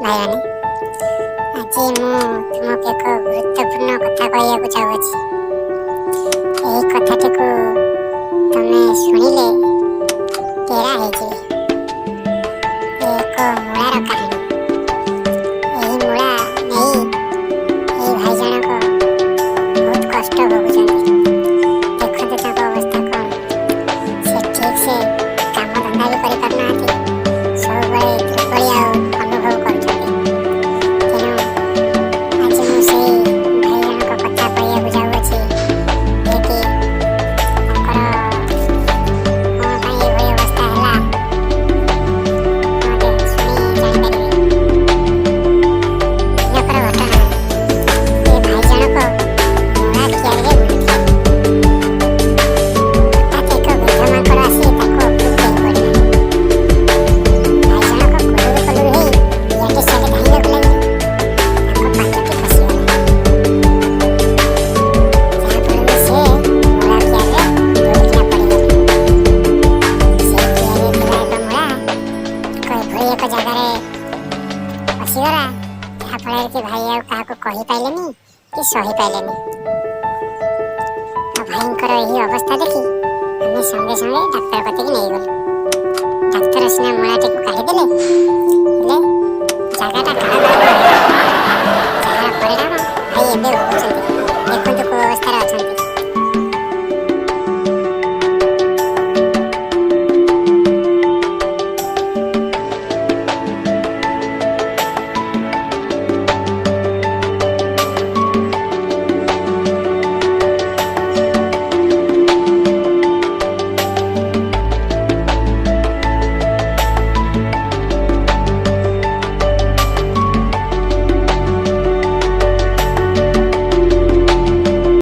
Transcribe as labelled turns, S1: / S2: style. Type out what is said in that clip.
S1: ଭାଇମାନେ ଆଜି ମୁଁ ତୁମକୁ ଏକ ଗୁରୁତ୍ୱପୂର୍ଣ୍ଣ କଥା କହିବାକୁ ଚାହୁଁଅଛି। ଏହି କଥାଟିକୁ ତମେ ଶୁଣିଲେ ଟେରା ହେଇଯିବେ। ଏକ ମୂଳାର କାହାଣୀ। ଏହି ମୂଳା ନେଇ ଏହି ଭାଇ ଜଣକ ବହୁତ କଷ୍ଟ ଭୋଗୁଛନ୍ତି। ଦେଖନ୍ତୁ ତାଙ୍କ ଅବସ୍ଥା କ'ଣ। ସେ ଠିକ୍ ସେ କାମ ଧନ୍ଦା ବି କରିପାରୁନାହାନ୍ତି। ସବୁବେଳେ ଦୁର୍ବଳିଆ ଅନୁଭବ କରୁଛନ୍ତି। ତେଣୁ ଆଜି ମୁଁ ସେଇ ଭାଇ ଜଣକ କଥା କହିବାକୁ ଯାଉଅଛି ଯେ କି ତାଙ୍କର କ'ଣ ପାଇଁ ଏଭଳି ଅବସ୍ଥା ହେଲା ଶୁଣି ଜାଣିପାରିବେ। ଦିନକର ଘଟଣା। ଏ ଭାଇ ଜଣକ ମୂଳା କିଆରିରେ ବୁଲୁଥିଲେ। ହଠାତ୍ ଏକ ବୃଦ୍ଧ ମାଙ୍କଡ଼ ଆସି ତାଙ୍କ ଉପରକୁ ଡେଇଁ ପଡ଼ିଲା। ଭାଇ ଜଣକ କୁଲୁରୁ କୁଲୁରୁ ହେଇ ଇଆଡ଼େ ସିଆଡ଼େ ଧାଇଁବାକୁ ଲାଗିଲେ। ତାଙ୍କ ପାଦଟି ଖସିଗଲା, ଯାହାଫଳରେ ସେ ମୂଳା କିଆରିରେ ଦୋଳିକିନା ପଡ଼ିଗଲେ। ସେଇ କିଆରିରେ ଥିବା ଏକ ମୂଳା ଏଭଳି ଏକ ଜାଗାରେ ଫସିଗଲା, ଯାହାଫଳରେ କି ଭାଇ ଆଉ କାହାକୁ କହିପାରିଲେନି କି ସହିପାରିଲେନି। ଆଉ ଭାଇଙ୍କର ଏହି ଅବସ୍ଥା ଦେଖି ଆମେ ସଙ୍ଗେ ସଙ୍ଗେ ଡାକ୍ତର କତିକି ନେଇଗଲୁ। ଡାକ୍ତର ସିନା ମୂଳାଟିକୁ କାଢ଼ିଦେଲେ, ହେଲେ ଜାଗାଟା କାଳକ୍ରମେ ଯାହାର ପରିଣାମ ଭାଇ ଏବେ ଭୋଗୁଛନ୍ତି।